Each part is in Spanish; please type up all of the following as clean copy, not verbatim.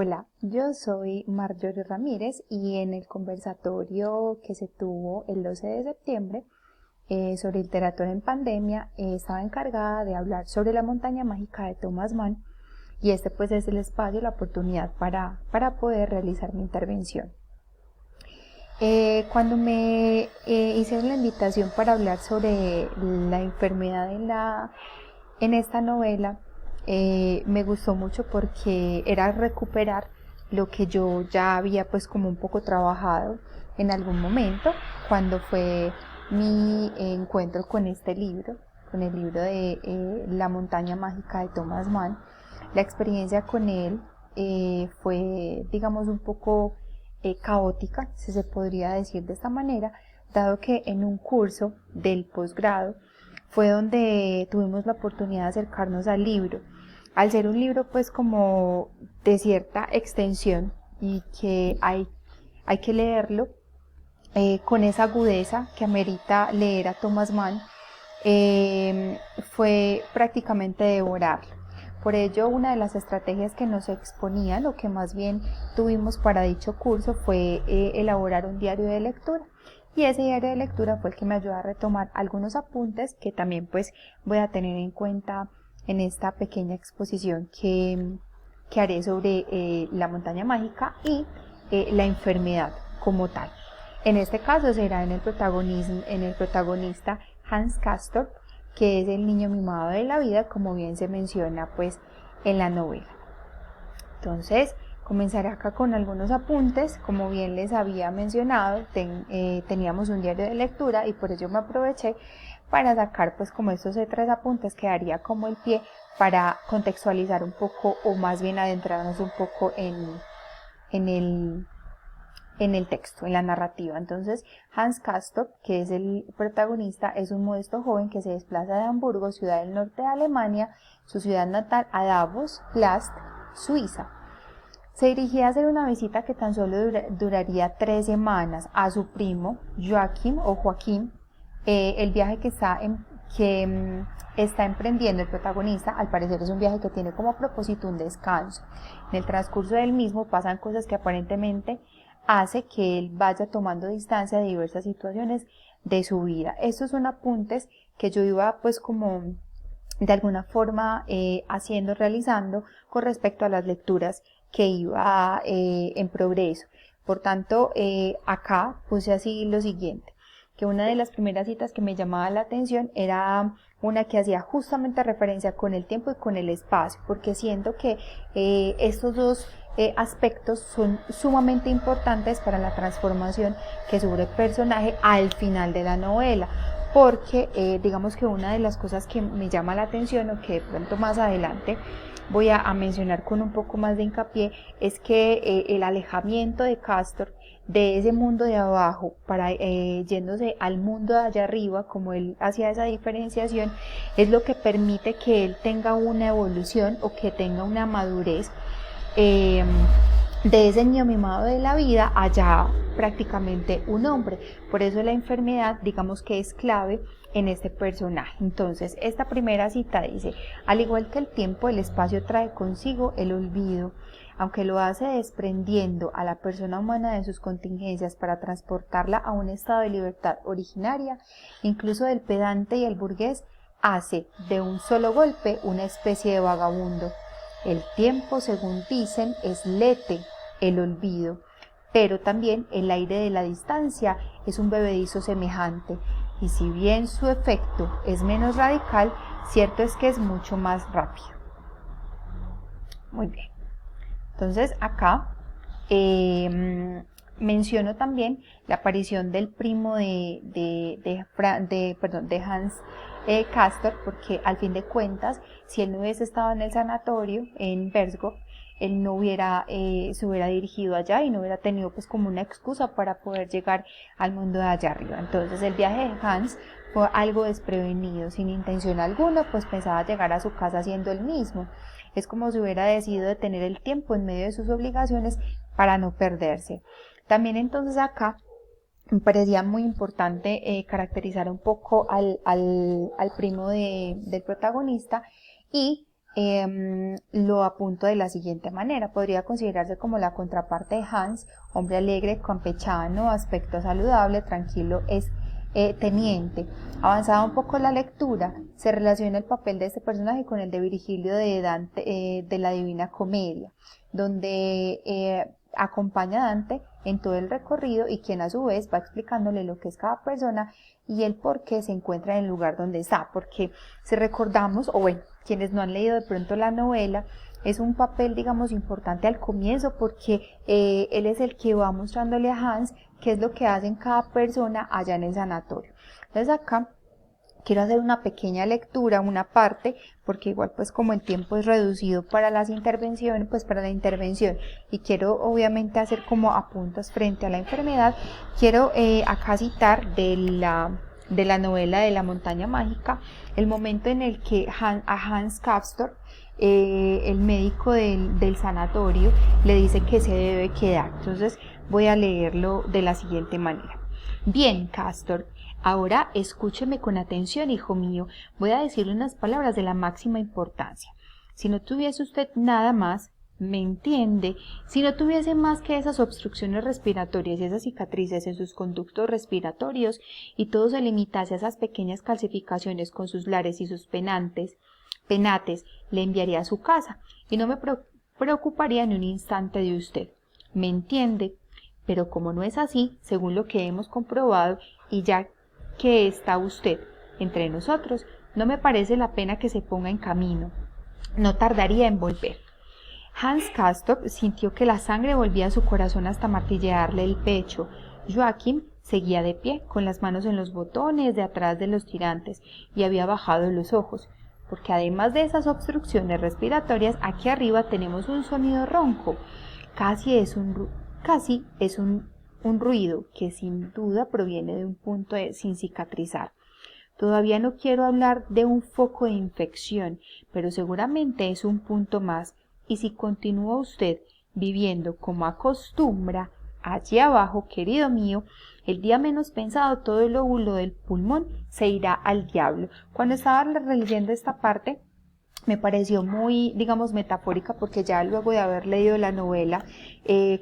Hola, yo soy Marjorie Ramírez y en el conversatorio que se tuvo el 12 de septiembre sobre literatura en pandemia estaba encargada de hablar sobre La montaña mágica de Thomas Mann y este pues es el espacio, la oportunidad para poder realizar mi intervención. Cuando me hicieron la invitación para hablar sobre la enfermedad en esta novela, me gustó mucho porque era recuperar lo que yo ya había pues como un poco trabajado en algún momento cuando fue mi encuentro con este libro, con el libro de La montaña mágica de Thomas Mann. La experiencia con él fue, digamos, un poco caótica, si se podría decir de esta manera, dado que en un curso del posgrado fue donde tuvimos la oportunidad de acercarnos al libro. Al ser un libro pues como de cierta extensión y que hay que leerlo con esa agudeza que amerita leer a Thomas Mann, fue prácticamente devorarlo. Por ello, una de las estrategias que nos exponían, o que más bien tuvimos para dicho curso, fue elaborar un diario de lectura. Y ese diario de lectura fue el que me ayudó a retomar algunos apuntes que también pues voy a tener en cuenta en esta pequeña exposición que haré sobre la montaña mágica y la enfermedad como tal. En este caso será en el protagonista Hans Castorp, que es el niño mimado de la vida, como bien se menciona pues en la novela. Entonces, comenzaré acá con algunos apuntes. Como bien les había mencionado, teníamos un diario de lectura y por ello me aproveché para sacar pues como estos 3 apuntes que daría como el pie para contextualizar un poco, o más bien adentrarnos un poco en el texto, en la narrativa. Entonces, Hans Castorp, que es el protagonista, es un modesto joven que se desplaza de Hamburgo, ciudad del norte de Alemania, su ciudad natal, a Davos, Plast, Suiza. Se dirigía a hacer una visita que tan solo duraría 3 semanas a su primo Joaquín. El viaje que está emprendiendo el protagonista, al parecer es un viaje que tiene como propósito un descanso. En el transcurso del mismo pasan cosas que aparentemente hace que él vaya tomando distancia de diversas situaciones de su vida. Estos son apuntes que yo iba pues como de alguna forma realizando con respecto a las lecturas que iba en progreso. Por tanto, acá puse así lo siguiente, que una de las primeras citas que me llamaba la atención era una que hacía justamente referencia con el tiempo y con el espacio, porque siento que estos dos aspectos son sumamente importantes para la transformación que sufre el personaje al final de la novela, porque digamos que una de las cosas que me llama la atención, o que de pronto más adelante voy a mencionar con un poco más de hincapié, es que el alejamiento de Castorp de ese mundo de abajo para yéndose al mundo de allá arriba, como él hacía esa diferenciación, es lo que permite que él tenga una evolución o que tenga una madurez de ese niño mimado de la vida allá prácticamente un hombre. Por eso la enfermedad, digamos que es clave en este personaje. Entonces, esta primera cita dice: al igual que el tiempo, el espacio trae consigo el olvido, aunque lo hace desprendiendo a la persona humana de sus contingencias para transportarla a un estado de libertad originaria. Incluso el pedante y el burgués hace de un solo golpe una especie de vagabundo. El tiempo, según dicen, es lete, el olvido, pero también el aire de la distancia es un bebedizo semejante, y si bien su efecto es menos radical, cierto es que es mucho más rápido. Muy bien. Entonces acá menciono también la aparición del primo de Hans Castorp, porque al fin de cuentas, si él no hubiese estado en el sanatorio en Bergdorf, él no se hubiera dirigido allá y no hubiera tenido pues como una excusa para poder llegar al mundo de allá arriba. Entonces el viaje de Hans fue algo desprevenido, sin intención alguna, pues pensaba llegar a su casa siendo el mismo. Es como si hubiera decidido detener el tiempo en medio de sus obligaciones para no perderse. También entonces acá me parecía muy importante caracterizar un poco al primo del protagonista y lo apunto de la siguiente manera. Podría considerarse como la contraparte de Hans, hombre alegre, campechano, aspecto saludable, tranquilo, es teniente. Avanzada un poco la lectura, se relaciona el papel de este personaje con el de Virgilio de Dante, de la Divina Comedia, donde acompaña a Dante en todo el recorrido y quien a su vez va explicándole lo que es cada persona y el por qué se encuentra en el lugar donde está, porque si recordamos, o bueno, quienes no han leído de pronto la novela, es un papel, digamos, importante al comienzo porque él es el que va mostrándole a Hans qué es lo que hacen cada persona allá en el sanatorio. Entonces acá quiero hacer una pequeña lectura, una parte, porque igual pues como el tiempo es reducido para las intervenciones, pues para la intervención, y quiero obviamente hacer como apuntes frente a la enfermedad, quiero acá citar de la novela de la montaña mágica, el momento en el que a Hans Castorp, el médico del sanatorio, le dice que se debe quedar. Entonces voy a leerlo de la siguiente manera. Bien, Castorp, ahora escúcheme con atención, hijo mío. Voy a decirle unas palabras de la máxima importancia. Si no tuviese usted nada más, ¿me entiende? Si no tuviese más que esas obstrucciones respiratorias y esas cicatrices en sus conductos respiratorios y todo se limitase a esas pequeñas calcificaciones con sus lares y sus penates, le enviaría a su casa y no me preocuparía ni un instante de usted. ¿Me entiende? Pero como no es así, según lo que hemos comprobado, y ya que está usted entre nosotros, no me parece la pena que se ponga en camino. No tardaría en volver. Hans Castorp sintió que la sangre volvía a su corazón hasta martillearle el pecho. Joachim seguía de pie, con las manos en los botones de atrás de los tirantes, y había bajado los ojos, porque además de esas obstrucciones respiratorias, aquí arriba tenemos un sonido ronco. Casi es un ruido que sin duda proviene de un punto sin cicatrizar. Todavía no quiero hablar de un foco de infección, pero seguramente es un punto más, y si continúa usted viviendo como acostumbra, allí abajo, querido mío, el día menos pensado todo el lóbulo del pulmón se irá al diablo. Cuando estaba leyendo esta parte, me pareció muy, digamos, metafórica, porque ya luego de haber leído la novela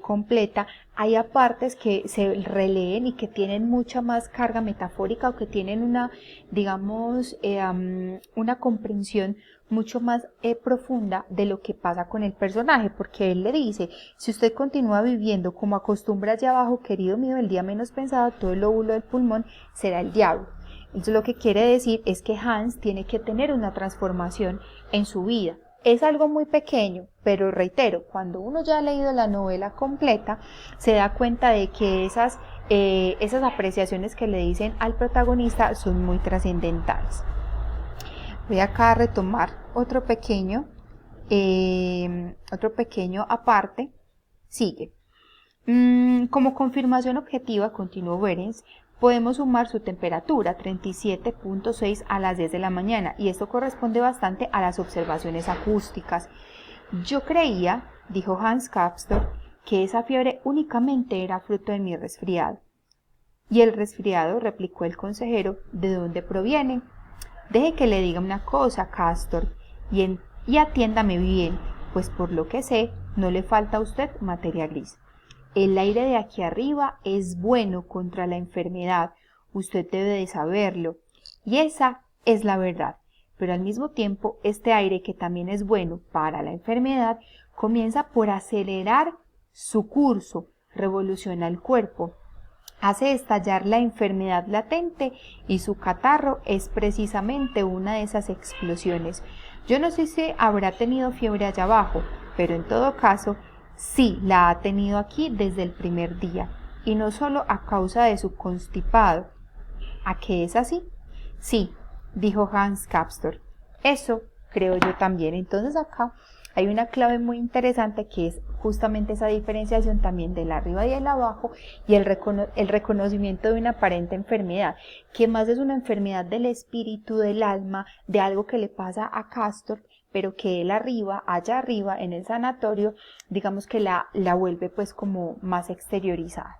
completa, hay partes que se releen y que tienen mucha más carga metafórica o que tienen una, digamos, una comprensión mucho más profunda de lo que pasa con el personaje, porque él le dice, si usted continúa viviendo como acostumbra allá abajo, querido mío, el día menos pensado, todo el lóbulo del pulmón será el diablo. Entonces lo que quiere decir es que Hans tiene que tener una transformación en su vida. Es algo muy pequeño, pero reitero, cuando uno ya ha leído la novela completa, se da cuenta de que esas apreciaciones que le dicen al protagonista son muy trascendentales. Voy acá a retomar otro pequeño aparte. Sigue. Como confirmación objetiva, continuó Behrens, podemos sumar su temperatura, 37.6 a las 10 de la mañana, y esto corresponde bastante a las observaciones acústicas. Yo creía, dijo Hans Castorp, que esa fiebre únicamente era fruto de mi resfriado. Y el resfriado, replicó el consejero, ¿de dónde proviene? Deje que le diga una cosa, Castorp, y atiéndame bien, pues por lo que sé, no le falta a usted materia gris. El aire de aquí arriba es bueno contra la enfermedad, usted debe de saberlo, y esa es la verdad. Pero al mismo tiempo, este aire, que también es bueno para la enfermedad, comienza por acelerar su curso, revoluciona el cuerpo, hace estallar la enfermedad latente, y su catarro es precisamente una de esas explosiones. Yo no sé si habrá tenido fiebre allá abajo, pero en todo caso, sí la ha tenido aquí desde el primer día, y no solo a causa de su constipado. ¿A qué es así? Sí, dijo Hans Castorp. Eso creo yo también. Entonces acá hay una clave muy interesante, que es justamente esa diferenciación también del arriba y el abajo, y el reconocimiento de una aparente enfermedad, que más es una enfermedad del espíritu, del alma, de algo que le pasa a Castorp, pero que él allá arriba en el sanatorio, digamos que la vuelve pues como más exteriorizada.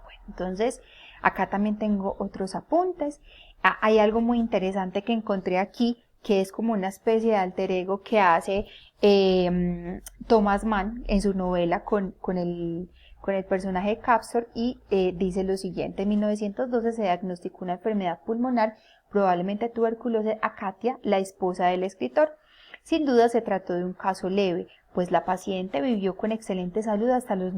Bueno, entonces acá también tengo otros apuntes. Hay algo muy interesante que encontré aquí, que es como una especie de alter ego que hace Thomas Mann en su novela con el personaje de Capstor, y dice lo siguiente: en 1912 se diagnosticó una enfermedad pulmonar, probablemente tuberculosis, a Katia, la esposa del escritor. Sin duda se trató de un caso leve, pues la paciente vivió con excelente salud hasta los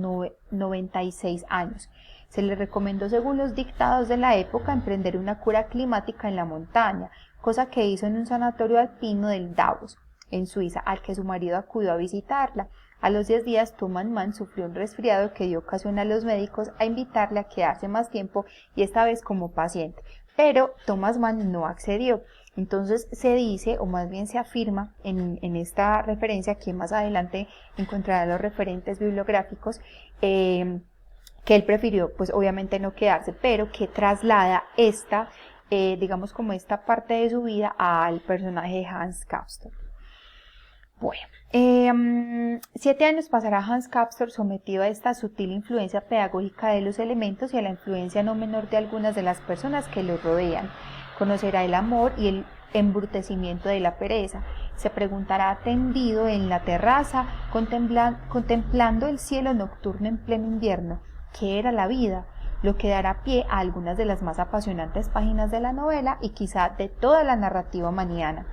96 años. Se le recomendó, según los dictados de la época, emprender una cura climática en la montaña, cosa que hizo en un sanatorio alpino del Davos, en Suiza, al que su marido acudió a visitarla. A los 10 días, Thomas Mann sufrió un resfriado que dio ocasión a los médicos a invitarle a quedarse más tiempo, y esta vez como paciente. Pero Thomas Mann no accedió. Entonces se dice, o más bien se afirma en esta referencia, que más adelante encontrará los referentes bibliográficos, que él prefirió pues obviamente no quedarse, pero que traslada esta, digamos como esta parte de su vida al personaje de Hans Capstor. Bueno, 7 años pasará Hans Capstor sometido a esta sutil influencia pedagógica de los elementos y a la influencia no menor de algunas de las personas que lo rodean. Conocerá el amor y el embrutecimiento de la pereza. Se preguntará tendido en la terraza, contemplando el cielo nocturno en pleno invierno, ¿qué era la vida? Lo que dará pie a algunas de las más apasionantes páginas de la novela y quizá de toda la narrativa manniana.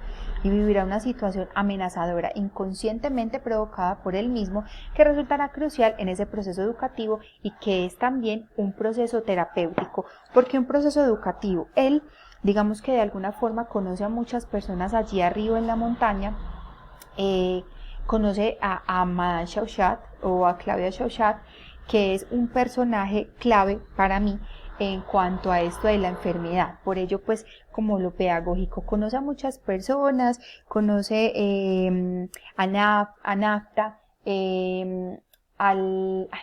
Y vivirá una situación amenazadora, inconscientemente provocada por él mismo, que resultará crucial en ese proceso educativo, y que es también un proceso terapéutico. Porque un proceso educativo, él, digamos que de alguna forma conoce a muchas personas allí arriba en la montaña, conoce a Madame Chauchat o a Claudia Chauchat, que es un personaje clave para mí en cuanto a esto de la enfermedad. Por ello, pues, como lo pedagógico, conoce a muchas personas, conoce a Nafta,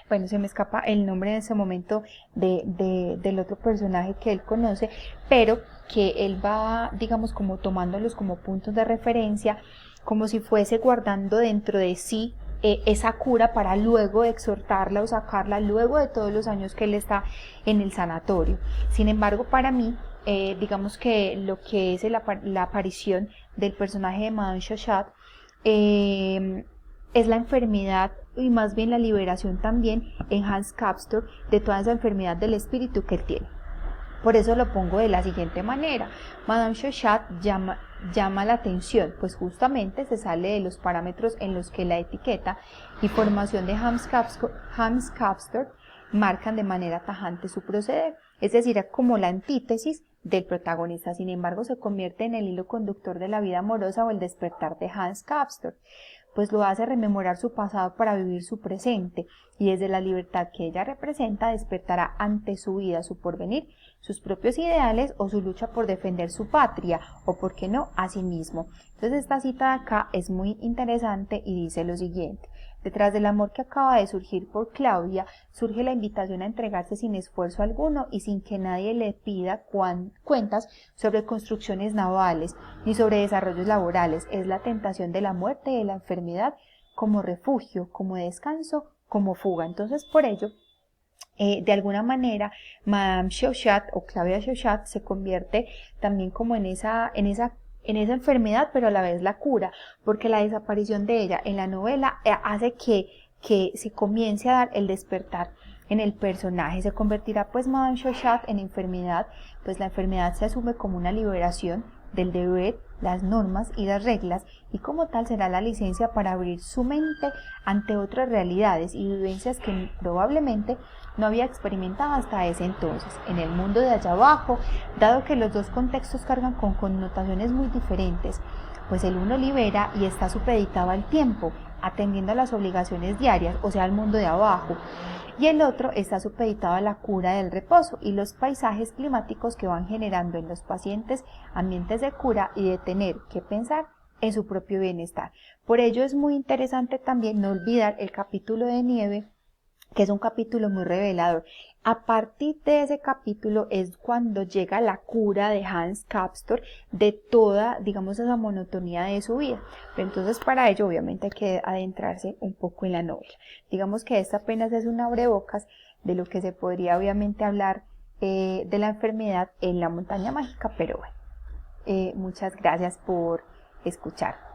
bueno, se me escapa el nombre en ese momento del otro personaje que él conoce, pero que él va, digamos, como tomándolos como puntos de referencia, como si fuese guardando dentro de sí esa cura para luego exhortarla o sacarla luego de todos los años que él está en el sanatorio. Sin embargo, para mí, digamos que lo que es la aparición del personaje de Madame Chauchat es la enfermedad, y más bien la liberación también en Hans Capstor de toda esa enfermedad del espíritu que él tiene. Por eso lo pongo de la siguiente manera: Madame Chauchat llama la atención, pues justamente se sale de los parámetros en los que la etiqueta y formación de Hans Capstor marcan de manera tajante su proceder, es decir, como la antítesis del protagonista. Sin embargo, se convierte en el hilo conductor de la vida amorosa o el despertar de Hans Capstor, pues lo hace rememorar su pasado para vivir su presente, y desde la libertad que ella representa despertará ante su vida, su porvenir, sus propios ideales o su lucha por defender su patria, o por qué no, a sí mismo. Entonces esta cita de acá es muy interesante y dice lo siguiente: detrás del amor que acaba de surgir por Claudia, surge la invitación a entregarse sin esfuerzo alguno y sin que nadie le pida cuentas sobre construcciones navales ni sobre desarrollos laborales. Es la tentación de la muerte y de la enfermedad como refugio, como descanso, como fuga. Entonces, por ello, de alguna manera, Madame Chauchat o Claudia Chauchat se convierte también como en esa enfermedad, pero a la vez la cura, porque la desaparición de ella en la novela hace que se comience a dar el despertar en el personaje. Se convertirá pues Madame Chauchat en enfermedad, pues la enfermedad se asume como una liberación del deber, las normas y las reglas, y como tal será la licencia para abrir su mente ante otras realidades y vivencias que probablemente no había experimentado hasta ese entonces en el mundo de allá abajo, dado que los dos contextos cargan con connotaciones muy diferentes, pues el uno libera y está supeditado al tiempo, atendiendo a las obligaciones diarias, o sea, al mundo de abajo, y el otro está supeditado a la cura del reposo y los paisajes climáticos que van generando en los pacientes ambientes de cura y de tener que pensar en su propio bienestar. Por ello es muy interesante también no olvidar el capítulo de nieve, que es un capítulo muy revelador. A partir de ese capítulo es cuando llega la cura de Hans Capstor de toda, digamos, esa monotonía de su vida. Pero entonces para ello obviamente hay que adentrarse un poco en la novela. Digamos que esta apenas es un abrebocas de lo que se podría obviamente hablar de la enfermedad en la montaña mágica, pero bueno, muchas gracias por escuchar.